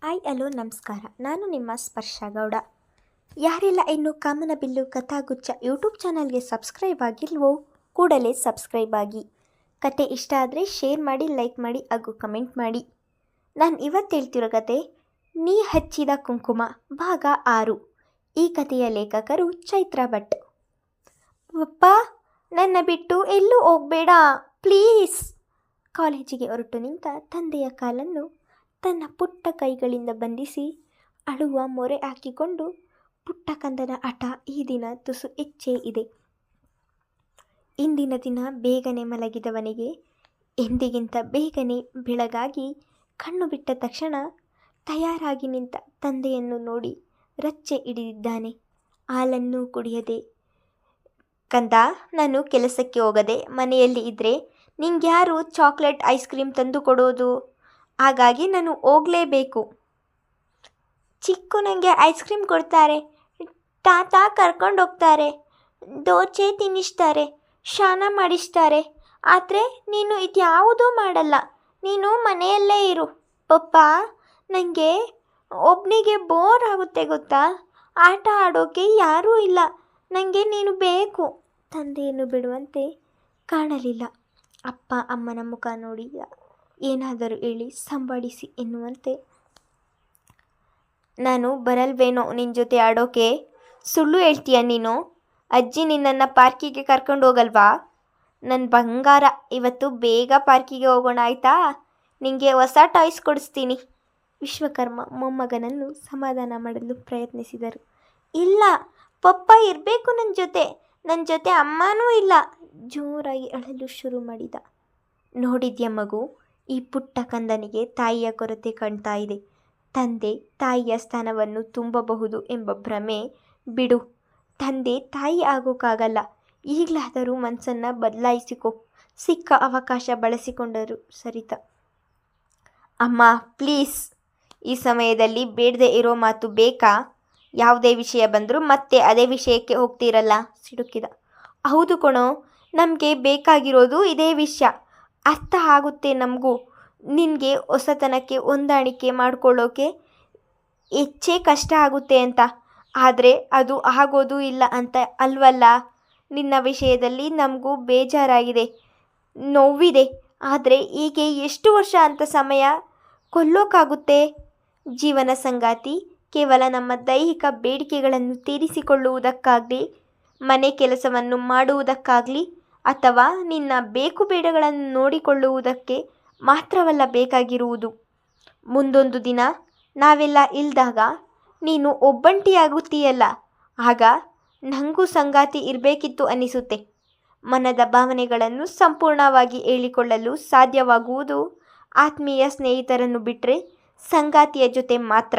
Hi hello ನಮಸ್ಕಾರ. ನಾನು ನಿಮ್ಮ ಸ್ಪರ್ಶ ಗೌಡ. ಯಾರೆಲ್ಲ ಇನ್ನು ಕಾಮನಬಿಲ್ಲು ಕಥಾಗುಚ್ಛ ಯೂಟ್ಯೂಬ್ ಚಾನಲ್ಗೆ ಸಬ್ಸ್ಕ್ರೈಬ್ ಆಗಿಲ್ವೋ ಕೂಡಲೇ ಸಬ್ಸ್ಕ್ರೈಬ್ ಆಗಿ. ಕತೆ ಇಷ್ಟ ಆದರೆ ಶೇರ್ ಮಾಡಿ, ಲೈಕ್ ಮಾಡಿ ಹಾಗೂ ಕಮೆಂಟ್ ಮಾಡಿ. ನಾನು ಇವತ್ತು ಹೇಳ್ತಿರೋ ಕತೆ ನೀ ಹಚ್ಚಿದ ಕುಂಕುಮ ಭಾಗ 6. ಈ ಕಥೆಯ ಲೇಖಕರು ಚೈತ್ರ ಭಟ್. ಅಪ್ಪ, ನನ್ನ ಬಿಟ್ಟು ಎಲ್ಲೂ ಹೋಗಬೇಡ ಪ್ಲೀಸ್. ಕಾಲೇಜಿಗೆ ಹೊರಟು ನಿಂತ ತಂದೆಯ ಕಾಲನ್ನು ತನ್ನ ಪುಟ್ಟ ಕೈಗಳಿಂದ ಬಂಧಿಸಿ ಅಳುವ ಮೊರೆ ಹಾಕಿಕೊಂಡು ಪುಟ್ಟ ಕಂದನ ಹಠ ಈ ದಿನ ತುಸು ಹೆಚ್ಚೇ ಇದೆ. ಇಂದಿನ ದಿನ ಬೇಗನೆ ಮಲಗಿದವನಿಗೆ ಎಂದಿಗಿಂತ ಬೇಗನೆ ಬೆಳಗಾಗಿ ಕಣ್ಣು ಬಿಟ್ಟ ತಕ್ಷಣ ತಯಾರಾಗಿ ನಿಂತ ತಂದೆಯನ್ನು ನೋಡಿ ರಚ್ಚೆ ಹಿಡಿದಿದ್ದಾನೆ. ಹಾಲನ್ನು ಕುಡಿಯದೆ, ಕಂದ, ನಾನು ಕೆಲಸಕ್ಕೆ ಹೋಗದೆ ಮನೆಯಲ್ಲಿ ಇದ್ದರೆ ನಿಂಗ್ಯಾರು ಚಾಕ್ಲೇಟ್ ಐಸ್ ಕ್ರೀಮ್ ತಂದು ಕೊಡೋದು? ಹಾಗಾಗಿ ನಾನು ಹೋಗಲೇಬೇಕು. ಚಿಕ್ಕು ನನಗೆ ಐಸ್ ಕ್ರೀಮ್ ಕೊಡ್ತಾರೆ, ತಾತ ಕರ್ಕೊಂಡು ಹೋಗ್ತಾರೆ, ದೋಸೆ ತಿನ್ನಿಸ್ತಾರೆ, ಸ್ನಾನ ಮಾಡಿಸ್ತಾರೆ. ಆದರೆ ನೀನು ಇದ್ಯಾವುದೂ ಮಾಡಲ್ಲ. ನೀನು ಮನೆಯಲ್ಲೇ ಇರು. ಪಪ್ಪ, ನನಗೆ ಒಬ್ಬನಿಗೆ ಬೋರ್ ಆಗುತ್ತೆ ಗೊತ್ತಾ? ಆಟ ಆಡೋಕ್ಕೆ ಯಾರೂ ಇಲ್ಲ. ನನಗೆ ನೀನು ಬೇಕು. ತಂದೆಯನ್ನು ಬಿಡುವಂತೆ ಕಾಣಲಿಲ್ಲ. ಅಪ್ಪ ಅಮ್ಮನ ಮುಖ ನೋಡಿ ಏನಾದರೂ ಹೇಳಿ ಸಂಭಾಳಿಸಿ ಎನ್ನುವಂತೆ, ನಾನು ಬರಲ್ವೇನೋ ನಿನ್ನ ಜೊತೆ ಆಡೋಕೆ? ಸುಳ್ಳು ಹೇಳ್ತೀಯ ನೀನು? ಅಜ್ಜಿ ನಿನ್ನನ್ನು ಪಾರ್ಕಿಗೆ ಕರ್ಕೊಂಡು ಹೋಗಲ್ವಾ? ನನ್ನ ಬಂಗಾರ, ಇವತ್ತು ಬೇಗ ಪಾರ್ಕಿಗೆ ಹೋಗೋಣ ಆಯಿತಾ? ನಿನಗೆ ಹೊಸ ಟಾಯ್ಸ್ ಕೊಡಿಸ್ತೀನಿ. ವಿಶ್ವಕರ್ಮ ಮೊಮ್ಮಗನನ್ನು ಸಮಾಧಾನ ಮಾಡಲು ಪ್ರಯತ್ನಿಸಿದರು. ಇಲ್ಲ, ಪಪ್ಪ ಇರಬೇಕು ನನ್ನ ಜೊತೆ ಅಮ್ಮನೂ ಇಲ್ಲ. ಜೋರಾಗಿ ಅಳಲು ಶುರು ಮಾಡಿದ. ನೋಡಿದ್ಯ ಮಗು, ಈ ಪುಟ್ಟ ಕಂದನಿಗೆ ತಾಯಿಯ ಕೊರತೆ ಕಾಣ್ತಾ ಇದೆ. ತಂದೆ ತಾಯಿಯ ಸ್ಥಾನವನ್ನು ತುಂಬಬಹುದು ಎಂಬ ಭ್ರಮೆ ಬಿಡು. ತಂದೆ ತಾಯಿ ಆಗೋಕ್ಕಾಗಲ್ಲ. ಈಗಲಾದರೂ ಮನಸ್ಸನ್ನು ಬದಲಾಯಿಸಿಕೊ. ಸಿಕ್ಕ ಅವಕಾಶ ಬಳಸಿಕೊಂಡರು ಸರಿತ. ಅಮ್ಮ ಪ್ಲೀಸ್, ಈ ಸಮಯದಲ್ಲಿ ಬೇಡದೆ ಇರೋ ಮಾತು ಬೇಕಾ? ಯಾವುದೇ ವಿಷಯ ಬಂದರೂ ಮತ್ತೆ ಅದೇ ವಿಷಯಕ್ಕೆ ಹೋಗ್ತೀರಲ್ಲ, ಸಿಡುಕಿದ. ಹೌದು ಕಣೋ, ನಮಗೆ ಬೇಕಾಗಿರೋದು ಇದೇ ವಿಷಯ. ಅರ್ಥ ಆಗುತ್ತೆ ನಮಗೂ. ನಿನಗೆ ಹೊಸತನಕ್ಕೆ ಹೊಂದಾಣಿಕೆ ಮಾಡ್ಕೊಳ್ಳೋಕೆ ಹೆಚ್ಚೇ ಕಷ್ಟ ಆಗುತ್ತೆ ಅಂತ. ಆದರೆ ಅದು ಆಗೋದು ಇಲ್ಲ ಅಂತ ಅಲ್ವಲ್ಲ? ನಿನ್ನ ವಿಷಯದಲ್ಲಿ ನಮಗೂ ಬೇಜಾರಾಗಿದೆ, ನೋವಿದೆ. ಆದರೆ ಹೀಗೆ ಎಷ್ಟು ವರ್ಷ ಅಂತ ಸಮಯ ಕೊಲ್ಲೋಕ್ಕಾಗುತ್ತೆ? ಜೀವನ ಸಂಗಾತಿ ಕೇವಲ ನಮ್ಮ ದೈಹಿಕ ಬೇಡಿಕೆಗಳನ್ನು ತೀರಿಸಿಕೊಳ್ಳುವುದಕ್ಕಾಗಲಿ, ಮನೆ ಕೆಲಸವನ್ನು ಮಾಡುವುದಕ್ಕಾಗಲಿ, ಅಥವಾ ನಿನ್ನ ಬೇಕು ಬೇಡಗಳನ್ನು ನೋಡಿಕೊಳ್ಳುವುದಕ್ಕೆ ಮಾತ್ರವಲ್ಲ ಬೇಕಾಗಿರುವುದು. ಮುಂದೊಂದು ದಿನ ನಾವೆಲ್ಲ ಇಲ್ದಾಗ ನೀನು ಒಬ್ಬಂಟಿಯಾಗುತ್ತೀಯಲ್ಲ, ಆಗ ನನಗೂ ಸಂಗಾತಿ ಇರಬೇಕಿತ್ತು ಅನಿಸುತ್ತೆ. ಮನದ ಭಾವನೆಗಳನ್ನು ಸಂಪೂರ್ಣವಾಗಿ ಹೇಳಿಕೊಳ್ಳಲು ಸಾಧ್ಯವಾಗುವುದು ಆತ್ಮೀಯ ಸ್ನೇಹಿತರನ್ನು ಬಿಟ್ಟರೆ ಸಂಗಾತಿಯ ಜೊತೆ ಮಾತ್ರ.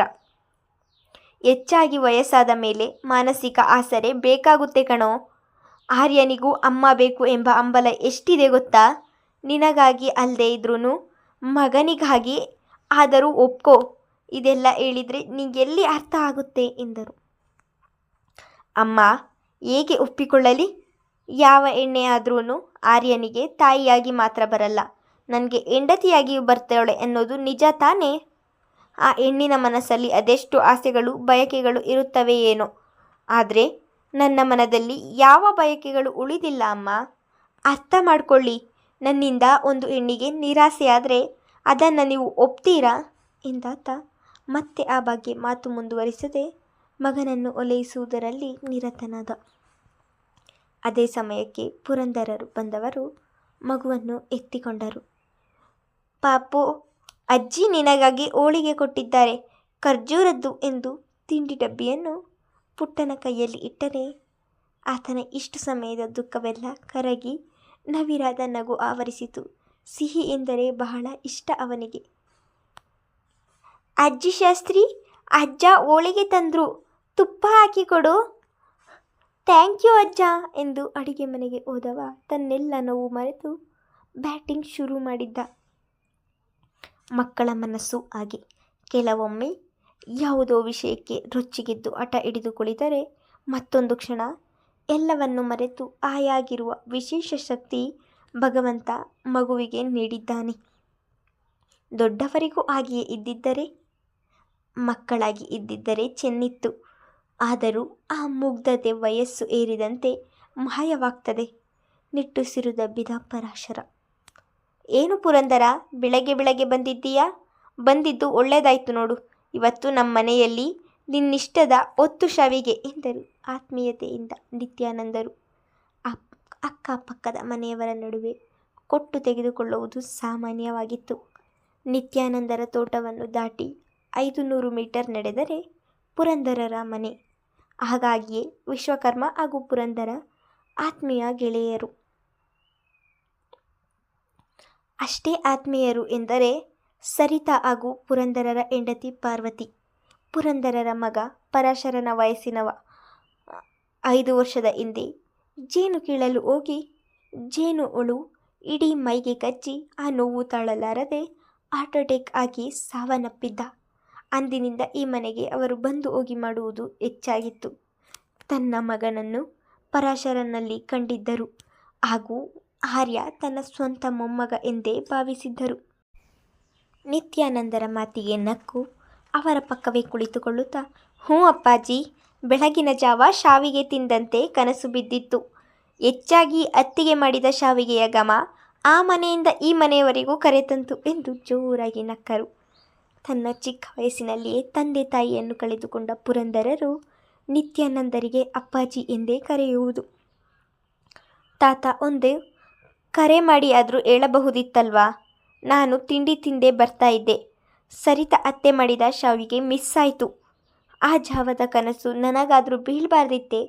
ಹೆಚ್ಚಾಗಿ ವಯಸ್ಸಾದ ಮೇಲೆ ಮಾನಸಿಕ ಆಸರೆ ಬೇಕಾಗುತ್ತೆ ಕಣೋ. ಆರ್ಯನಿಗೂ ಅಮ್ಮ ಬೇಕು ಎಂಬ ಹಂಬಲ ಎಷ್ಟಿದೆ ಗೊತ್ತಾ? ನಿನಗಾಗಿ ಅಲ್ಲದೆ ಇದ್ರೂ ಮಗನಿಗಾಗಿ ಆದರೂ ಒಪ್ಕೋ. ಇದೆಲ್ಲ ಹೇಳಿದರೆ ನಿಂಗೆಲ್ಲಿ ಅರ್ಥ ಆಗುತ್ತೆ ಎಂದರು. ಅಮ್ಮ ಹೇಗೆ ಒಪ್ಪಿಕೊಳ್ಳಲಿ? ಯಾವ ಹೆಣ್ಣೆ ಆದ್ರೂ ಆರ್ಯನಿಗೆ ತಾಯಿಯಾಗಿ ಮಾತ್ರ ಬರಲ್ಲ, ನನಗೆ ಹೆಂಡತಿಯಾಗಿಯೂ ಬರ್ತಾಳೆ ಅನ್ನೋದು ನಿಜ ತಾನೇ? ಆ ಹೆಣ್ಣಿನ ಮನಸ್ಸಲ್ಲಿ ಅದೆಷ್ಟು ಆಸೆಗಳು ಬಯಕೆಗಳು ಇರುತ್ತವೆ ಏನೋ. ಆದರೆ ನನ್ನ ಮನದಲ್ಲಿ ಯಾವ ಬಯಕೆಗಳು ಉಳಿದಿಲ್ಲ ಅಮ್ಮ. ಅರ್ಥ ಮಾಡ್ಕೊಳ್ಳಿ. ನನ್ನಿಂದ ಒಂದು ಹೆಣ್ಣಿಗೆ ನಿರಾಸೆಯಾದರೆ ಅದನ್ನು ನೀವು ಒಪ್ತೀರಾ ಎಂದಾತ ಮತ್ತೆ ಆ ಬಗ್ಗೆ ಮಾತು ಮುಂದುವರಿಸದೆ ಮಗನನ್ನು ಓಲೈಸುವುದರಲ್ಲಿ ನಿರತನಾದ. ಅದೇ ಸಮಯಕ್ಕೆ ಪುರಂದರರು ಬಂದವರು ಮಗುವನ್ನು ಎತ್ತಿಕೊಂಡರು. ಪಾಪು, ಅಜ್ಜಿ ನಿನಗಾಗಿ ಹೋಳಿಗೆ ಕೊಟ್ಟಿದ್ದಾರೆ, ಖರ್ಜೂರದ್ದು ಎಂದು ತಿಂಡಿ ಡಬ್ಬಿಯನ್ನು ಪುಟ್ಟನ ಕೈಯಲ್ಲಿ ಇಟ್ಟರೆ ಆತನ ಇಷ್ಟು ಸಮಯದ ದುಃಖವೆಲ್ಲ ಕರಗಿ ನವಿರಾದ ನಗು ಆವರಿಸಿತು. ಸಿಹಿ ಎಂದರೆ ಬಹಳ ಇಷ್ಟ ಅವನಿಗೆ. ಅಜ್ಜಿ ಶಾಸ್ತ್ರಿ, ಅಜ್ಜ ಹೋಳಿಗೆ ತಂದ್ರು, ತುಪ್ಪ ಹಾಕಿ ಕೊಡು. ಥ್ಯಾಂಕ್ ಯು ಅಜ್ಜ ಎಂದು ಅಡಿಗೆ ಮನೆಗೆ ಹೋದವ ತನ್ನೆಲ್ಲ ನೋವು ಮರೆತು ಬ್ಯಾಟಿಂಗ್ ಶುರು ಮಾಡಿದ್ದ. ಮಕ್ಕಳ ಮನಸ್ಸು ಹಾಗೆ. ಕೆಲವೊಮ್ಮೆ ಯಾವುದೋ ವಿಷಯಕ್ಕೆ ರೊಚ್ಚಿಗೆದ್ದು ಹಠ ಹಿಡಿದು ಕುಳಿತರೆ ಮತ್ತೊಂದು ಕ್ಷಣ ಎಲ್ಲವನ್ನು ಮರೆತು ಆಯಾಗಿರುವ ವಿಶೇಷ ಶಕ್ತಿ ಭಗವಂತ ಮಗುವಿಗೆ ನೀಡಿದ್ದಾನೆ. ದೊಡ್ಡವರಿಗೂ ಹಾಗೆಯೇ ಇದ್ದಿದ್ದರೆ ಮಕ್ಕಳಾಗಿ ಇದ್ದಿದ್ದರೆ ಚೆನ್ನಿತ್ತು. ಆದರೂ ಆ ಮುಗ್ಧತೆ ವಯಸ್ಸು ಏರಿದಂತೆ ಮಾಯವಾಗ್ತದೆ. ನಿಟ್ಟುಸಿರು ದಬ್ಬಿದ ಪರಾಶರ. ಏನು ಪುರಂದರ, ಬೆಳಗ್ಗೆ ಬೆಳಗ್ಗೆ ಬಂದಿದ್ದೀಯಾ? ಬಂದಿದ್ದು ಒಳ್ಳೆಯದಾಯ್ತು ನೋಡು. ಇವತ್ತು ನಮ್ಮ ಮನೆಯಲ್ಲಿ ನಿನ್ನಿಷ್ಟದ ಒತ್ತು ಶಾವಿಗೆ ಎಂದರು ಆತ್ಮೀಯತೆಯಿಂದ ನಿತ್ಯಾನಂದರು. ಅಕ್ಕಪಕ್ಕದ ಮನೆಯವರ ನಡುವೆ ಕೊಟ್ಟು ತೆಗೆದುಕೊಳ್ಳುವುದು ಸಾಮಾನ್ಯವಾಗಿತ್ತು. ನಿತ್ಯಾನಂದರ ತೋಟವನ್ನು ದಾಟಿ 500 ಮೀಟರ್ ನಡೆದರೆ ಪುರಂದರರ ಮನೆ. ಹಾಗಾಗಿಯೇ ವಿಶ್ವಕರ್ಮ ಹಾಗೂ ಪುರಂದರ ಆತ್ಮೀಯ ಗೆಳೆಯರು. ಅಷ್ಟೇ ಆತ್ಮೀಯರು ಎಂದರೆ ಸರಿತಾ ಹಾಗೂ ಪುರಂದರರ ಹೆಂಡತಿ ಪಾರ್ವತಿ. ಪುರಂದರರ ಮಗ ಪರಾಶರನ ವಯಸ್ಸಿನವ. 5 ವರ್ಷದ ಹಿಂದೆ ಜೇನು ಕೀಳಲು ಹೋಗಿ ಜೇನು ಹುಳು ಇಡೀ ಮೈಗೆ ಕಚ್ಚಿ ಆ ನೋವು ತಾಳಲಾರದೆ ಹಾರ್ಟ್ ಅಟ್ಯಾಕ್ ಆಗಿ ಸಾವನ್ನಪ್ಪಿದ್ದ. ಅಂದಿನಿಂದ ಈ ಮನೆಗೆ ಅವರು ಬಂದು ಹೋಗಿ ಮಾಡುವುದು ಹೆಚ್ಚಾಗಿತ್ತು. ತನ್ನ ಮಗನನ್ನು ಪರಾಶರನಲ್ಲಿ ಕಂಡಿದ್ದರು ಹಾಗೂ ಆರ್ಯ ತನ್ನ ಸ್ವಂತ ಮೊಮ್ಮಗ ಎಂದೇ ಭಾವಿಸಿದ್ದರು. ನಿತ್ಯಾನಂದರ ಮಾತಿಗೆ ನಕ್ಕು ಅವರ ಪಕ್ಕವೇ ಕುಳಿತುಕೊಳ್ಳುತ್ತಾ, ಹ್ಞೂ ಅಪ್ಪಾಜಿ, ಬೆಳಗಿನ ಜಾವ ಶಾವಿಗೆ ತಿಂದಂತೆ ಕನಸು ಬಿದ್ದಿತ್ತು. ಹೆಚ್ಚಾಗಿ ಅತ್ತಿಗೆ ಮಾಡಿದ ಶಾವಿಗೆಯ ಘಮ ಆ ಮನೆಯಿಂದ ಈ ಮನೆಯವರೆಗೂ ಕರೆತಂತು ಎಂದು ಜೋರಾಗಿ ನಕ್ಕರು. ತನ್ನ ಚಿಕ್ಕ ವಯಸ್ಸಿನಲ್ಲಿಯೇ ತಂದೆ ತಾಯಿಯನ್ನು ಕಳೆದುಕೊಂಡ ಪುರಂದರರು ನಿತ್ಯಾನಂದರಿಗೆ ಅಪ್ಪಾಜಿ ಎಂದೇ ಕರೆಯುವುದು. ತಾತ, ಒಂದು ಕರೆ ಮಾಡಿ ಆದರೂ ಹೇಳಬಹುದಿತ್ತಲ್ವಾ? ನಾನು ತಿಂಡಿ ತಿಂದೇ ಬರ್ತಾ ಇದ್ದೆ. ಸರಿತಾ ಅತ್ತೆ ಮಾಡಿದ ಶಾವಿಗೆ ಮಿಸ್ ಆಯಿತು. ಆ ಜಾವದ ಕನಸು ನನಗಾದರೂ ಬೀಳಬಾರ್ದಿತ್ತೆ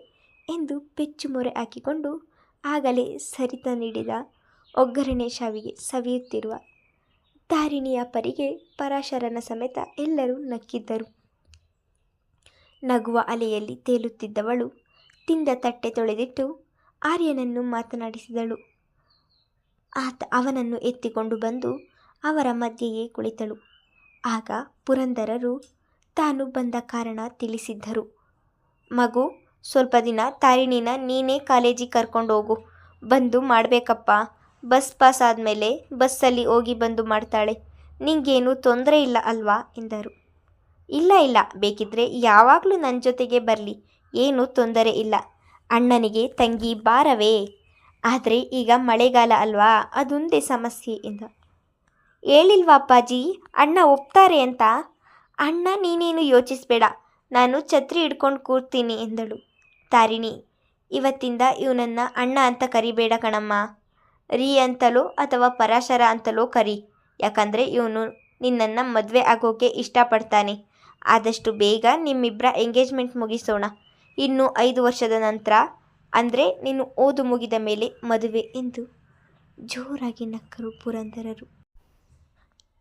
ಎಂದು ಪೆಚ್ಚು ಮೊರೆ ಹಾಕಿಕೊಂಡು ಆಗಲೇ ಸರಿತಾ ನೀಡಿದ ಒಗ್ಗರಣೆ ಶಾವಿಗೆ ಸವಿಯುತ್ತಿರುವ ತಾರಿಣಿಯ ಪರಿಗೆ ಪರಾಶರನ ಸಮೇತ ಎಲ್ಲರೂ ನಕ್ಕಿದ್ದರು. ನಗುವ ಅಲೆಯಲ್ಲಿ ತೇಲುತ್ತಿದ್ದವಳು ತಿಂದ ತಟ್ಟೆ ತೊಳೆದಿಟ್ಟು ಆರ್ಯನನ್ನು ಮಾತನಾಡಿಸಿದಳು. ಅವನನ್ನು ಎತ್ತಿಕೊಂಡು ಬಂದು ಅವರ ಮಧ್ಯೆಯೇ ಕುಳಿತಳು. ಆಗ ಪುರಂದರರು ತಾನು ಬಂದ ಕಾರಣ ತಿಳಿಸಿದ್ದರು. ಮಗು, ಸ್ವಲ್ಪ ದಿನ ತಾರಿಣಿನ ನೀನೇ ಕಾಲೇಜಿಗೆ ಕರ್ಕೊಂಡು ಹೋಗು. ಬಂದು ಮಾಡಬೇಕಪ್ಪ. ಬಸ್ ಪಾಸ್ ಆದಮೇಲೆ ಬಸ್ಸಲ್ಲಿ ಹೋಗಿ ಬಂದು ಮಾಡ್ತಾಳೆ. ನಿಂಗೇನು ತೊಂದರೆ ಇಲ್ಲ ಅಲ್ವಾ ಎಂದರು. ಇಲ್ಲ ಇಲ್ಲ, ಬೇಕಿದ್ರೆ ಯಾವಾಗಲೂ ನನ್ನ ಜೊತೆಗೆ ಬರಲಿ, ಏನೂ ತೊಂದರೆ ಇಲ್ಲ. ಅಣ್ಣನಿಗೆ ತಂಗಿ ಬಾರವೇ. ಆದರೆ ಈಗ ಮಳೆಗಾಲ ಅಲ್ವಾ, ಅದೊಂದೇ ಸಮಸ್ಯೆ ಎಂದ. ಹೇಳಿಲ್ವಾ ಅಪ್ಪಾಜಿ ಅಣ್ಣ ಒಪ್ತಾರೆ ಅಂತ? ಅಣ್ಣ ನೀನೇನು ಯೋಚಿಸಬೇಡ, ನಾನು ಛತ್ರಿ ಹಿಡ್ಕೊಂಡು ಕೂರ್ತೀನಿ ಎಂದಳು ತಾರಿಣಿ. ಇವತ್ತಿಂದ ಇವನನ್ನು ಅಣ್ಣ ಅಂತ ಕರಿಬೇಡ ಕಣಮ್ಮ. ರೀ ಅಂತಲೋ ಅಥವಾ ಪರಾಶರ ಅಂತಲೋ ಕರಿ. ಯಾಕಂದರೆ ಇವನು ನಿನ್ನನ್ನು ಮದುವೆ ಆಗೋಕ್ಕೆ ಇಷ್ಟಪಡ್ತಾನೆ. ಆದಷ್ಟು ಬೇಗ ನಿಮ್ಮಿಬ್ಬರ ಎಂಗೇಜ್ಮೆಂಟ್ ಮುಗಿಸೋಣ. ಇನ್ನು 5 ವರ್ಷದ ನಂತರ, ಅಂದರೆ ನೀನು ಓದು ಮುಗಿದ ಮೇಲೆ ಮದುವೆ ಎಂದು ಜೋರಾಗಿ ನಕ್ಕರು ಪುರಂದರರು.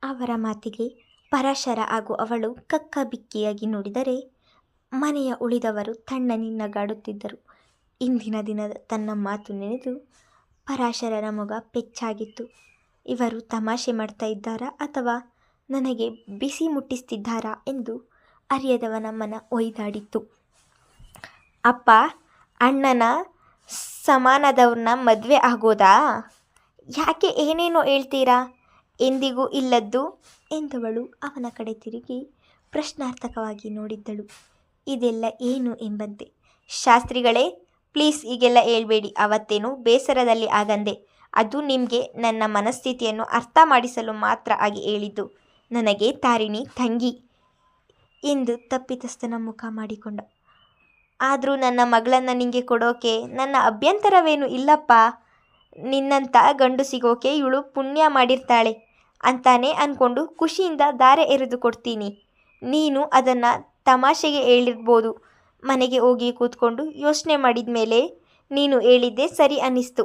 ಅವರ ಮಾತಿಗೆ ಪರಾಶರ ಹಾಗೂ ಅವಳು ಕಕ್ಕಬಿಕ್ಕಿಯಾಗಿ ನೋಡಿದರೆ ಮನೆಯ ಉಳಿದವರು ತಣ್ಣನಿನ್ನಗಾಡುತ್ತಿದ್ದರು. ಇಂದಿನ ದಿನದ ತನ್ನ ಮಾತು ನೆನೆದು ಪರಾಶರನ ಮೊಗ ಪೆಚ್ಚಾಗಿತ್ತು. ಇವರು ತಮಾಷೆ ಮಾಡ್ತಾ ಇದ್ದಾರಾ ಅಥವಾ ನನಗೆ ಬಿಸಿ ಮುಟ್ಟಿಸ್ತಿದ್ದಾರಾ ಎಂದು ಅರಿಯದವನ ಮನ ಒಯ್ದಾಡಿತ್ತು. ಅಪ್ಪ, ಅಣ್ಣನ ಸಮಾನದವ್ರನ್ನ ಮದುವೆ ಆಗೋದಾ? ಯಾಕೆ ಏನೇನೋ ಹೇಳ್ತೀರಾ? ಎಂದಿಗೂ ಇಲ್ಲದ್ದು ಎಂದವಳು ಅವನ ಕಡೆ ತಿರುಗಿ ಪ್ರಶ್ನಾರ್ಥಕವಾಗಿ ನೋಡಿದ್ದಳು. ಇದೆಲ್ಲ ಏನು ಎಂಬಂತೆ. ಶಾಸ್ತ್ರಿಗಳೇ, ಪ್ಲೀಸ್ ಹೀಗೆಲ್ಲ ಹೇಳ್ಬೇಡಿ. ಅವತ್ತೇನು ಬೇಸರದಲ್ಲಿ ಆಗಂದೆ. ಅದು ನಿಮಗೆ ನನ್ನ ಮನಸ್ಥಿತಿಯನ್ನು ಅರ್ಥ ಮಾಡಿಸಲು ಮಾತ್ರ ಆಗಿ ಹೇಳಿದ್ದು. ನನಗೆ ತಾರಿಣಿ ತಂಗಿ ಎಂದು ತಪ್ಪಿತಸ್ಥನ ಮುಖ ಮಾಡಿಕೊಂಡ. ಆದರೂ ನನ್ನ ಮಗಳನ್ನು ನಿಂಗೆ ಕೊಡೋಕೆ ನನ್ನ ಅಭ್ಯಂತರವೇನು ಇಲ್ಲಪ್ಪ. ನಿನ್ನಂಥ ಗಂಡು ಸಿಗೋಕೆ ಇವಳು ಪುಣ್ಯ ಮಾಡಿರ್ತಾಳೆ ಅಂತಾನೆ ಅಂದ್ಕೊಂಡು ಖುಷಿಯಿಂದ ದಾರೆ ಎರೆದು ಕೊಡ್ತೀನಿ. ನೀನು ಅದನ್ನು ತಮಾಷೆಗೆ ಹೇಳಿರ್ಬೋದು. ಮನೆಗೆ ಹೋಗಿ ಕೂತ್ಕೊಂಡು ಯೋಚನೆ ಮಾಡಿದ ಮೇಲೆ ನೀನು ಹೇಳಿದ್ದೆ ಸರಿ ಅನ್ನಿಸ್ತು.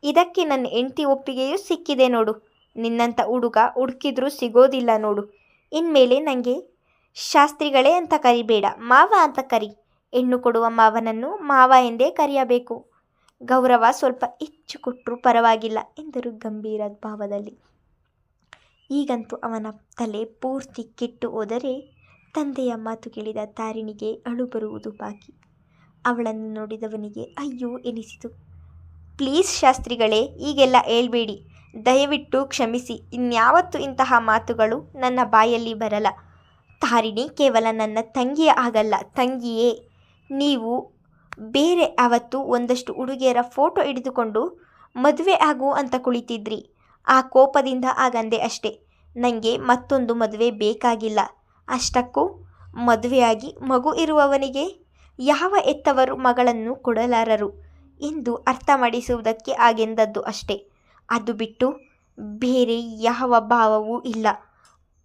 ಇದಕ್ಕೆ ನನ್ನ ಹೆಂಡತಿ ಒಪ್ಪಿಗೆಯೂ ಸಿಕ್ಕಿದೆ ನೋಡು. ನಿನ್ನಂಥ ಹುಡುಗ ಹುಡುಕಿದ್ರೂ ಸಿಗೋದಿಲ್ಲ ನೋಡು. ಇನ್ಮೇಲೆ ನನಗೆ ಶಾಸ್ತ್ರಿಗಳೇ ಅಂತ ಕರಿಬೇಡ, ಮಾವ ಅಂತ ಕರಿ. ಹೆಣ್ಣು ಕೊಡುವ ಮಾವನನ್ನು ಮಾವ ಎಂದೇ ಕರೆಯಬೇಕು. ಗೌರವ ಸ್ವಲ್ಪ ಹೆಚ್ಚು ಕೊಟ್ಟರೂ ಪರವಾಗಿಲ್ಲ ಎಂದರು ಗಂಭೀರ ಭಾವದಲ್ಲಿ. ಈಗಂತೂ ಅವನ ತಲೆ ಪೂರ್ತಿ ಕೆಟ್ಟು ಹೋದರೆ ತಂದೆಯ ಮಾತು ಕೇಳಿದ ತಾರಿಣಿಗೆ ಅಳು ಬರುವುದು ಬಾಕಿ. ಅವಳನ್ನು ನೋಡಿದವನಿಗೆ ಅಯ್ಯೋ ಎನಿಸಿತು. ಪ್ಲೀಸ್ ಶಾಸ್ತ್ರಿಗಳೇ, ಈಗೆಲ್ಲ ಹೇಳ್ಬೇಡಿ. ದಯವಿಟ್ಟು ಕ್ಷಮಿಸಿ. ಇನ್ಯಾವತ್ತೂ ಇಂತಹ ಮಾತುಗಳು ನನ್ನ ಬಾಯಲ್ಲಿ ಬರಲ್ಲ. ತಾರಿಣಿ ಕೇವಲ ನನ್ನ ತಂಗಿಯೇ ಆಗಲ್ಲ, ತಂಗಿಯೇ. ನೀವು ಬೇರೆ ಅವತ್ತು ಒಂದಷ್ಟು ಹುಡುಗಿಯರ ಫೋಟೋ ಹಿಡಿದುಕೊಂಡು ಮದುವೆ ಆಗು ಅಂತ ಕುಳಿತಿದ್ರಿ. ಆ ಕೋಪದಿಂದ ಆಗಂದೆ ಅಷ್ಟೆ. ನನಗೆ ಮತ್ತೊಂದು ಮದುವೆ ಬೇಕಾಗಿಲ್ಲ. ಅಷ್ಟಕ್ಕೂ ಮದುವೆಯಾಗಿ ಮಗು ಇರುವವನಿಗೆ ಯಾವ ಹೆತ್ತವರು ಮಗಳನ್ನು ಕೊಡಲಾರರು ಎಂದು ಅರ್ಥ ಮಾಡಿಸುವುದಕ್ಕೆ ಹಾಗೆಂದದ್ದು ಅಷ್ಟೆ. ಅದು ಬಿಟ್ಟು ಬೇರೆ ಯಾವ ಭಾವವೂ ಇಲ್ಲ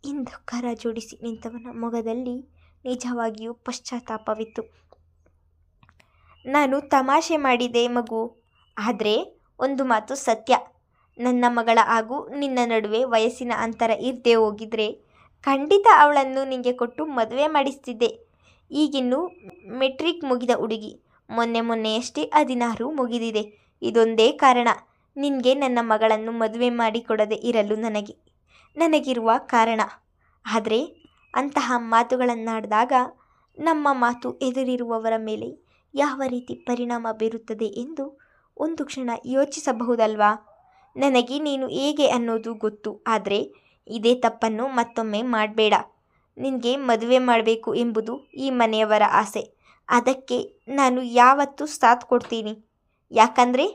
ಎಂದು ಕರ ಜೋಡಿಸಿ ನಿಂತವನ ಮೊಗದಲ್ಲಿ ನಿಜವಾಗಿಯೂ ಪಶ್ಚಾತ್ತಾಪವಿತ್ತು. ನಾನು ತಮಾಷೆ ಮಾಡಿದೆ ಮಗು. ಆದರೆ ಒಂದು ಮಾತು ಸತ್ಯ. ನನ್ನ ಮಗಳ ಹಾಗೂ ನಿನ್ನ ನಡುವೆ ವಯಸ್ಸಿನ ಅಂತರ ಇರದೇ ಹೋಗಿದ್ರೆ ಖಂಡಿತ ಅವಳನ್ನು ನಿನಗೆ ಕೊಟ್ಟು ಮದುವೆ ಮಾಡಿಸ್ತಿದ್ದೆ. ಈಗಿನ್ನು ಮೆಟ್ರಿಕ್ ಮುಗಿದ ಹುಡುಗಿ. ಮೊನ್ನೆಯಷ್ಟೇ 16 ಮುಗಿದಿದೆ. ಇದೊಂದೇ ಕಾರಣ ನಿನಗೆ ನನ್ನ ಮಗಳನ್ನು ಮದುವೆ ಮಾಡಿಕೊಡದೆ ಇರಲು ನನಗಿರುವ ಕಾರಣ. ಆದರೆ ಅಂತಹ ಮಾತುಗಳನ್ನಾಡಿದಾಗ ನಮ್ಮ ಮಾತು ಎದುರಿರುವವರ ಮೇಲೆ ಯಾವ ರೀತಿ ಪರಿಣಾಮ ಬೀರುತ್ತದೆ ಎಂದು ಒಂದು ಕ್ಷಣ ಯೋಚಿಸಬಹುದಲ್ವಾ? ನನಗೆ ನೀನು ಹೇಗೆ ಅನ್ನೋದು ಗೊತ್ತು. ಆದರೆ ಇದೇ ತಪ್ಪನ್ನು ಮತ್ತೊಮ್ಮೆ ಮಾಡಬೇಡ. ನಿನಗೆ ಮದುವೆ ಮಾಡಬೇಕು ಎಂಬುದು ಈ ಮನೆಯವರ ಆಸೆ. ಅದಕ್ಕೆ ನಾನು ಯಾವತ್ತೂ ಸಾಥ್ ಕೊಡ್ತೀನಿ. ಯಾಕಂದರೆ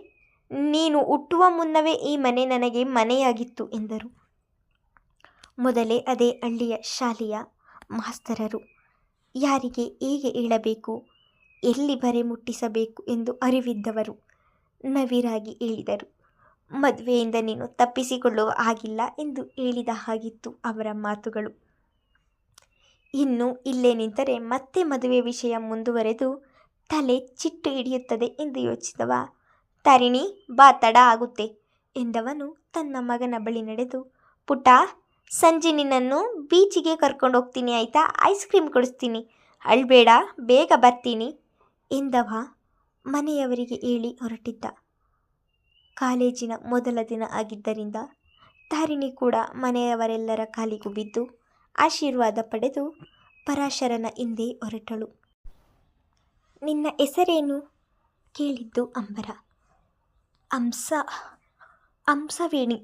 ನೀನು ಹುಟ್ಟುವ ಮುನ್ನವೇ ಈ ಮನೆ ನನಗೆ ಮನೆಯಾಗಿತ್ತು ಎಂದರು. ಮೊದಲೇ ಅದೇ ಹಳ್ಳಿಯ ಶಾಲೆಯ ಮಾಸ್ತರರು. ಯಾರಿಗೆ ಹೇಗೆ ಹೇಳಬೇಕು, ಎಲ್ಲಿ ಬರೆ ಮುಟ್ಟಿಸಬೇಕು ಎಂದು ಅರಿವಿದ್ದವರು ನವಿರಾಗಿ ಹೇಳಿದರು. ಮದುವೆಯಿಂದ ನೀನು ತಪ್ಪಿಸಿಕೊಳ್ಳುವ ಹಾಗಿಲ್ಲ ಎಂದು ಹೇಳಿದ ಹಾಗಿತ್ತು ಅವರ ಮಾತುಗಳು. ಇನ್ನು ಇಲ್ಲೇ ನಿಂತರೆ ಮತ್ತೆ ಮದುವೆ ವಿಷಯ ಮುಂದುವರೆದು ತಲೆ ಚಿಟ್ಟು ಹಿಡಿಯುತ್ತದೆ ಎಂದು ಯೋಚಿಸಿದವ. ತಾರಿಣಿ ಬಾ, ತಡ ಆಗುತ್ತೆ ಎಂದವನು ತನ್ನ ಮಗನ ಬಳಿ ನಡೆದು, ಪುಟ್ಟ, ಸಂಜೆ ನಿನ್ನನ್ನು ಬೀಚಿಗೆ ಕರ್ಕೊಂಡು ಹೋಗ್ತೀನಿ ಆಯಿತಾ? ಐಸ್ ಕ್ರೀಮ್ ಕೊಡಿಸ್ತೀನಿ, ಅಳ್ಬೇಡ, ಬೇಗ ಬರ್ತೀನಿ ಎಂದವ ಮನೆಯವರಿಗೆ ಹೇಳಿ ಹೊರಟಿದ್ದ. ಕಾಲೇಜಿನ ಮೊದಲ ದಿನ ಆಗಿದ್ದರಿಂದ ತಾರಿಣಿ ಕೂಡ ಮನೆಯವರೆಲ್ಲರ ಕಾಲಿಗೂ ಬಿದ್ದು ಆಶೀರ್ವಾದ ಪಡೆದು ಪರಾಶರನ ಹಿಂದೆ ಹೊರಟಳು. ನಿನ್ನ ಹೆಸರೇನು ಕೇಳಿದ್ದು ಅಂಬರ. ಹಂಸವೇಣಿ.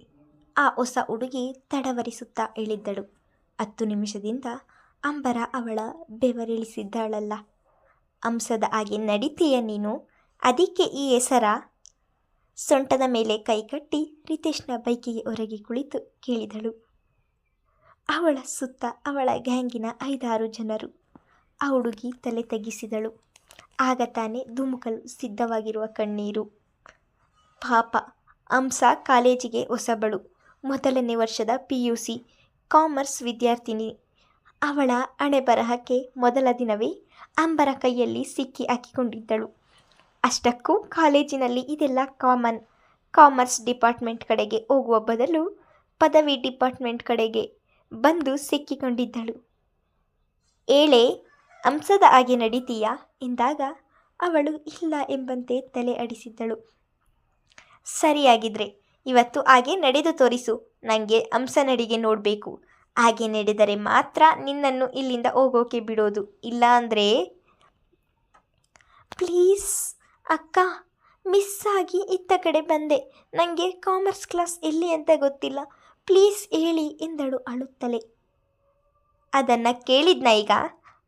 ಆ ಹೊಸ ಹುಡುಗಿ ತಡವರಿಸುತ್ತಾ ಹೇಳಿದ್ದಳು. 10 ನಿಮಿಷದಿಂದ ಅಂಬರ ಅವಳ ಬೆವರಿಳಿಸಿದ್ದಳಲ್ಲ. ಹಂಸದ ಹಾಗೆ ನಡೀತೀಯ ನೀನು, ಅದಕ್ಕೆ ಈ ಹೆಸರ? ಸೊಂಟದ ಮೇಲೆ ಕೈ ಕಟ್ಟಿ ರಿತೇಶ್ನ ಬೈಕಿಗೆ ಹೊರಗೆ ಕುಳಿತು ಕೇಳಿದಳು. ಅವಳ ಸುತ್ತ ಅವಳ ಗ್ಯಾಂಗಿನ 5-6 ಜನರು. ಆ ಹುಡುಗಿ ತಲೆ ತಗ್ಗಿಸಿದಳು. ಆಗ ತಾನೇ ಧುಮುಕಲು ಸಿದ್ಧವಾಗಿರುವ ಕಣ್ಣೀರು. ಪಾಪ, ಹಂಸ ಕಾಲೇಜಿಗೆ ಹೊಸಬಳು. ಮೊದಲನೇ ವರ್ಷದ PUC ಕಾಮರ್ಸ್ ವಿದ್ಯಾರ್ಥಿನಿ. ಅವಳ ಹಣೆಬರಹಕ್ಕೆ ಮೊದಲ ದಿನವೇ ಅಂಬರ ಕೈಯಲ್ಲಿ ಸಿಕ್ಕಿ ಹಾಕಿಕೊಂಡಿದ್ದಳು. ಅಷ್ಟಕ್ಕೂ ಕಾಲೇಜಿನಲ್ಲಿ ಇದೆಲ್ಲ ಕಾಮನ್. ಕಾಮರ್ಸ್ ಡಿಪಾರ್ಟ್ಮೆಂಟ್ ಕಡೆಗೆ ಹೋಗುವ ಬದಲು ಪದವಿ ಡಿಪಾರ್ಟ್ಮೆಂಟ್ ಕಡೆಗೆ ಬಂದು ಸಿಕ್ಕಿಕೊಂಡಿದ್ದಳು. ಏಳೆ, ಹಂಸದ ಹಾಗೆ ನಡೀತೀಯಾ ಎಂದಾಗ ಅವಳು ಇಲ್ಲ ಎಂಬಂತೆ ತಲೆ ಆಡಿಸಿದ್ದಳು. ಸರಿಯಾಗಿದ್ರೆ ಇವತ್ತು ಹಾಗೆ ನಡೆದು ತೋರಿಸು. ನನಗೆ ಹಂಸ ನಡಿಗೆ ನೋಡಬೇಕು. ಹಾಗೆ ನಡೆದರೆ ಮಾತ್ರ ನಿನ್ನನ್ನು ಇಲ್ಲಿಂದ ಹೋಗೋಕೆ ಬಿಡೋದು. ಇಲ್ಲ ಅಂದರೆ ಪ್ಲೀಸ್ ಅಕ್ಕ, ಮಿಸ್ ಆಗಿ ಇತ್ತ ಕಡೆ ಬಂದೆ. ನನಗೆ ಕಾಮರ್ಸ್ ಕ್ಲಾಸ್ ಎಲ್ಲಿ ಅಂತ ಗೊತ್ತಿಲ್ಲ, ಪ್ಲೀಸ್ ಹೇಳಿ ಎಂದಳು ಅಳುತ್ತಲೇ. ಅದನ್ನು ಕೇಳಿದ್ನ ಈಗ?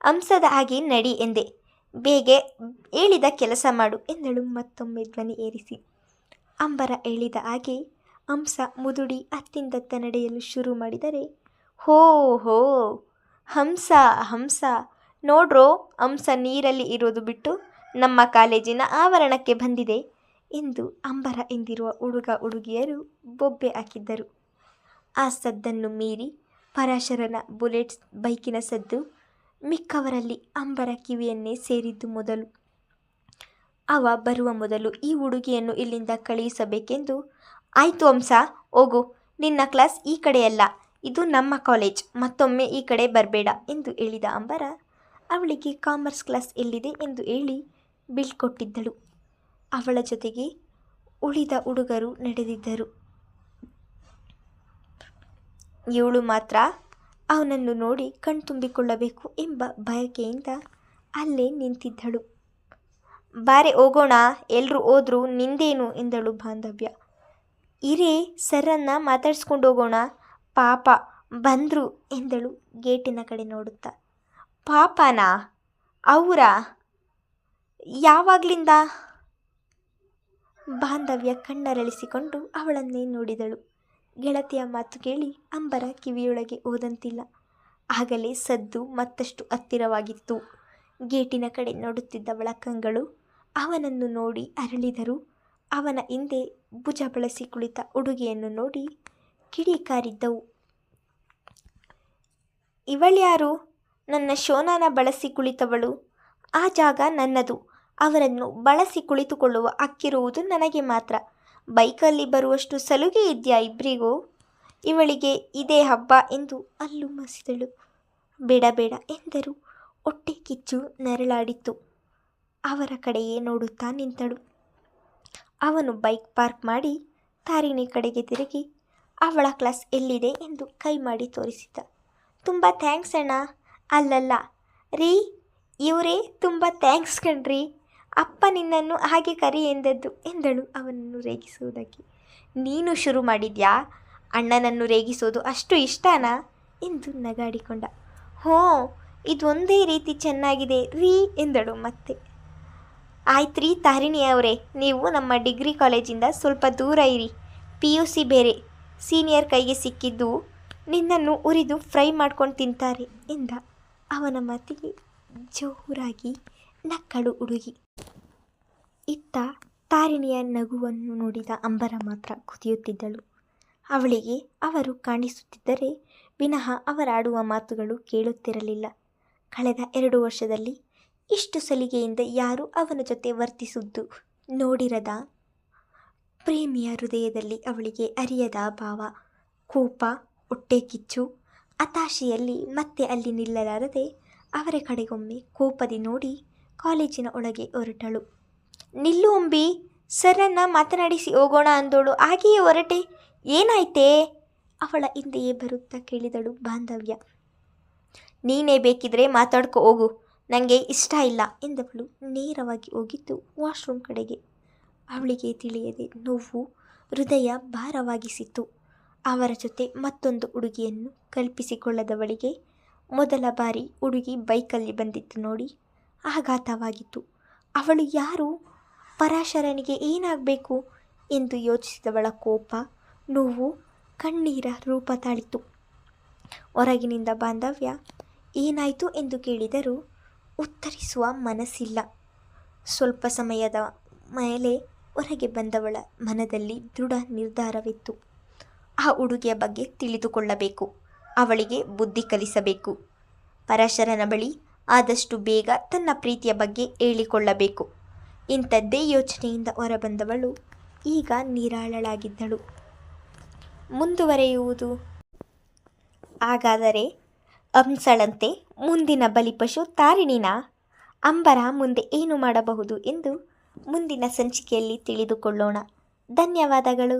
ಹಂಸದ ಹಾಗೆ ನಡಿ ಎಂದೆ. ಬೇಗ ಹೇಳಿದ ಕೆಲಸ ಮಾಡು ಎಂದಳು ಮತ್ತೊಮ್ಮೆ ಧ್ವನಿ ಏರಿಸಿ. ಅಂಬರ ಹೇಳಿದ ಹಾಗೆ ಹಂಸ ಮುದುಡಿ ಅತ್ತಿಂದತ್ತ ನಡೆಯಲು ಶುರು ಮಾಡಿದರೆ, ಹೋ ಹೋ, ಹಂಸ ನೋಡ್ರೋ, ಹಂಸ ನೀರಲ್ಲಿ ಇರೋದು ಬಿಟ್ಟು ನಮ್ಮ ಕಾಲೇಜಿನ ಆವರಣಕ್ಕೆ ಬಂದಿದೆ ಎಂದು ಅಂಬರ ಎಂದಿರುವ ಹುಡುಗ ಹುಡುಗಿಯರು ಬೊಬ್ಬೆ ಹಾಕಿದ್ದರು. ಆ ಸದ್ದನ್ನು ಮೀರಿ ಪರಾಶರನ ಬುಲೆಟ್ಸ್ ಬೈಕಿನ ಸದ್ದು ಮಿಕ್ಕವರಲ್ಲಿ ಅಂಬರ ಕಿವಿಯನ್ನೇ ಸೇರಿದ್ದು ಮೊದಲು. ಅವ ಬರುವ ಮೊದಲು ಈ ಹುಡುಗಿಯನ್ನು ಇಲ್ಲಿಂದ ಕಳುಹಿಸಬೇಕೆಂದು, ಆಯಿತು ಹಂಸ, ಹೋಗು, ನಿನ್ನ ಕ್ಲಾಸ್ ಈ ಕಡೆಯಲ್ಲ, ಇದು ನಮ್ಮ ಕಾಲೇಜ್, ಮತ್ತೊಮ್ಮೆ ಈ ಕಡೆ ಬರಬೇಡ ಎಂದು ಹೇಳಿದ ಅಂಬರ ಅವಳಿಗೆ ಕಾಮರ್ಸ್ ಕ್ಲಾಸ್ ಎಲ್ಲಿದೆ ಎಂದು ಹೇಳಿ ಬೀಳ್ಕೊಟ್ಟಿದ್ದಳು. ಅವಳ ಜೊತೆಗೆ ಉಳಿದ ಹುಡುಗರು ನಡೆದಿದ್ದರು. ಇವಳು ಮಾತ್ರ ಅವನನ್ನು ನೋಡಿ ಕಣ್ತುಂಬಿಕೊಳ್ಳಬೇಕು ಎಂಬ ಬಯಕೆಯಿಂದ ಅಲ್ಲೇ ನಿಂತಿದ್ದಳು. ಬಾರೆ ಹೋಗೋಣ, ಎಲ್ಲರೂ ಹೋದ್ರು ನಿಂದೇನು ಎಂದಳು ಬಾಂಧವ್ಯ. ಇರೇ, ಸರನ್ನ ಮಾತಾಡ್ಸ್ಕೊಂಡು ಹೋಗೋಣ, ಪಾಪ ಬಂದರು ಎಂದಳು ಗೇಟಿನ ಕಡೆ ನೋಡುತ್ತಾ. ಪಾಪನಾ? ಅವರ ಯಾವಾಗಲಿಂದ? ಬಾಂಧವ್ಯ ಕಣ್ಣರಳಿಸಿಕೊಂಡು ಅವಳನ್ನೇ ನೋಡಿದಳು. ಗೆಳತಿಯ ಮಾತು ಕೇಳಿ ಅಂಬರ ಕಿವಿಯೊಳಗೆ ಹೋದಂತಿಲ್ಲ. ಆಗಲೇ ಸದ್ದು ಮತ್ತಷ್ಟು ಹತ್ತಿರವಾಗಿತ್ತು. ಗೇಟಿನ ಕಡೆ ನೋಡುತ್ತಿದ್ದವಳ ಕಂಗಳು ಅವನನ್ನು ನೋಡಿ ಅರಳಿದರು. ಅವನ ಹಿಂದೆ ಭುಜ ಬಳಸಿ ಕುಳಿತ ಹುಡುಗಿಯನ್ನು ನೋಡಿ ಕಿಡಿಕಾರಿದ್ದವು. ಇವಳ್ಯಾರು? ನನ್ನ ಶೋನಾನ ಬಳಸಿ ಕುಳಿತವಳು. ಆ ಜಾಗ ನನ್ನದು. ಅವರನ್ನು ಬಳಸಿ ಕುಳಿತುಕೊಳ್ಳುವ ಹಕ್ಕಿರುವುದು ನನಗೆ ಮಾತ್ರ. ಬೈಕಲ್ಲಿ ಬರುವಷ್ಟು ಸಲುಗೆ ಇದೆಯಾ ಇಬ್ಬರಿಗೂ? ಇವಳಿಗೆ ಇದೇ ಹಬ್ಬ ಎಂದು ಅಲ್ಲು ಮಸಿದಳು. ಬೇಡ ಬೇಡ ಎಂದರು. ಹೊಟ್ಟೆ ಕಿಚ್ಚು ನೆರಳಾಡಿತ್ತು. ಅವರ ಕಡೆಯೇ ನೋಡುತ್ತಾ ನಿಂತಳು. ಅವನು ಬೈಕ್ ಪಾರ್ಕ್ ಮಾಡಿ ತಾರಿಣಿ ಕಡೆಗೆ ತಿರುಗಿ ಅವಳ ಕ್ಲಾಸ್ ಎಲ್ಲಿದೆ ಎಂದು ಕೈ ಮಾಡಿ ತೋರಿಸಿದ್ದ. ತುಂಬ ಥ್ಯಾಂಕ್ಸ್ ಅಣ್ಣ. ಅಲ್ಲಲ್ಲ ರೀ, ಇವರೇ ತುಂಬ ಥ್ಯಾಂಕ್ಸ್ ಕಣ್ರಿ. ಅಪ್ಪ ನಿನ್ನನ್ನು ಹಾಗೆ ಕರಿ ಎಂದದ್ದು ಎಂದಳು ಅವನನ್ನು ರೇಗಿಸುವುದಕ್ಕೆ. ನೀನು ಶುರು ಮಾಡಿದ್ಯಾ? ಅಣ್ಣನನ್ನು ರೇಗಿಸೋದು ಅಷ್ಟು ಇಷ್ಟನಾ ಎಂದು ನಗಾಡಿಕೊಂಡ. ಹ್ಞೂ, ಇದೊಂದೇ ರೀತಿ ಚೆನ್ನಾಗಿದೆ ರೀ ಎಂದಳು ಮತ್ತೆ. ಆಯ್ತ್ರಿ ತಾರಿಣಿಯವರೇ, ನೀವು ನಮ್ಮ ಡಿಗ್ರಿ ಕಾಲೇಜಿಂದ ಸ್ವಲ್ಪ ದೂರ ಇರಿ. PUC ಬೇರೆ. ಸೀನಿಯರ್ ಕೈಗೆ ಸಿಕ್ಕಿದ್ದು ನಿನ್ನನ್ನು ಉರಿದು ಫ್ರೈ ಮಾಡ್ಕೊಂಡು ತಿಂತಾರೆ ಎಂದ. ಅವನ ಮಾತಿಗೆ ಜೋರಾಗಿ ನಕ್ಕಳು ಹುಡುಗಿ. ಇತ್ತ ತಾರಿಣಿಯ ನಗುವನ್ನು ನೋಡಿದ ಅಂಬರ ಮಾತ್ರ ಕುದಿಯುತ್ತಿದ್ದಳು. ಅವಳಿಗೆ ಅವರು ಕಾಣಿಸುತ್ತಿದ್ದರೆ ವಿನಃ ಅವರಾಡುವ ಮಾತುಗಳು ಕೇಳುತ್ತಿರಲಿಲ್ಲ. ಕಳೆದ 2 ವರ್ಷದಲ್ಲಿ ಇಷ್ಟು ಸಲಿಗೆಯಿಂದ ಯಾರೂ ಅವನ ಜೊತೆ ವರ್ತಿಸುವುದು ನೋಡಿರದ ಪ್ರೇಮಿಯ ಹೃದಯದಲ್ಲಿ ಅವಳಿಗೆ ಅರಿಯದ ಭಾವ, ಕೋಪ, ಹೊಟ್ಟೆ ಕಿಚ್ಚು, ಹತಾಶೆಯಲ್ಲಿ ಮತ್ತೆ ಅಲ್ಲಿ ನಿಲ್ಲಲಾರದೆ ಅವರ ಕಡೆಗೊಮ್ಮೆ ಕೋಪದಿ ನೋಡಿ ಕಾಲೇಜಿನ ಒಳಗೆ ಹೊರಟಳು. ನಿಲ್ಲು ಅಂಬಿ, ಸರನ್ನ ಮಾತನಾಡಿಸಿ ಹೋಗೋಣ ಅಂದೋಳು. ಹಾಗೆಯೇ ಹೊರಟೆ, ಏನಾಯ್ತೇ? ಅವಳ ಹಿಂದೆಯೇ ಬರುತ್ತಾ ಕೇಳಿದಳು ಬಾಂಧವ್ಯ. ನೀನೇ ಬೇಕಿದ್ರೆ ಮಾತಾಡ್ಕೊ ಹೋಗು, ನನಗೆ ಇಷ್ಟ ಇಲ್ಲ ಎಂದವಳು ನೇರವಾಗಿ ಹೋಗಿದ್ದು ವಾಶ್ರೂಮ್ ಕಡೆಗೆ. ಅವಳಿಗೆ ತಿಳಿಯದೆ ನೋವು ಹೃದಯ ಭಾರವಾಗಿಸಿತ್ತು. ಅವರ ಜೊತೆ ಮತ್ತೊಂದು ಹುಡುಗಿಯನ್ನು ಕಲ್ಪಿಸಿಕೊಳ್ಳದವಳಿಗೆ ಮೊದಲ ಬಾರಿ ಹುಡುಗಿ ಬೈಕಲ್ಲಿ ಬಂದಿದ್ದು ನೋಡಿ ಆಘಾತವಾಗಿತ್ತು. ಅವಳು ಯಾರು? ಪರಾಶರನಿಗೆ ಏನಾಗಬೇಕು ಎಂದು ಯೋಚಿಸಿದವಳ ಕೋಪ, ನೋವು ಕಣ್ಣೀರ ರೂಪ ತಾಳಿತು. ಹೊರಗಿನಿಂದ ಬಾಂಧವ್ಯ ಏನಾಯಿತು ಎಂದು ಕೇಳಿದರೂ ಉತ್ತರಿಸುವ ಮನಸ್ಸಿಲ್ಲ. ಸ್ವಲ್ಪ ಸಮಯದ ಮೇಲೆ ಹೊರಗೆ ಬಂದವಳ ಮನದಲ್ಲಿ ದೃಢ ನಿರ್ಧಾರವಿತ್ತು. ಆ ಹುಡುಗಿಯ ಬಗ್ಗೆ ತಿಳಿದುಕೊಳ್ಳಬೇಕು, ಅವಳಿಗೆ ಬುದ್ಧಿ ಕಲಿಸಬೇಕು. ಪರಾಶರನ ಬಳಿ ಆದಷ್ಟು ಬೇಗ ತನ್ನ ಪ್ರೀತಿಯ ಬಗ್ಗೆ ಹೇಳಿಕೊಳ್ಳಬೇಕು. ಇಂಥದ್ದೇ ಯೋಚನೆಯಿಂದ ಹೊರಬಂದವಳು ಈಗ ನಿರಾಳಳಾಗಿದ್ದಳು. ಮುಂದುವರೆಯುವುದು. ಹಾಗಾದರೆ ಹಂಸಳಂತೆ ಮುಂದಿನ ಬಲಿಪಶು ತಾರಿಣಿನ? ಅಂಬರ ಮುಂದೆ ಏನು ಮಾಡಬಹುದು ಎಂದು ಮುಂದಿನ ಸಂಚಿಕೆಯಲ್ಲಿ ತಿಳಿದುಕೊಳ್ಳೋಣ. ಧನ್ಯವಾದಗಳು.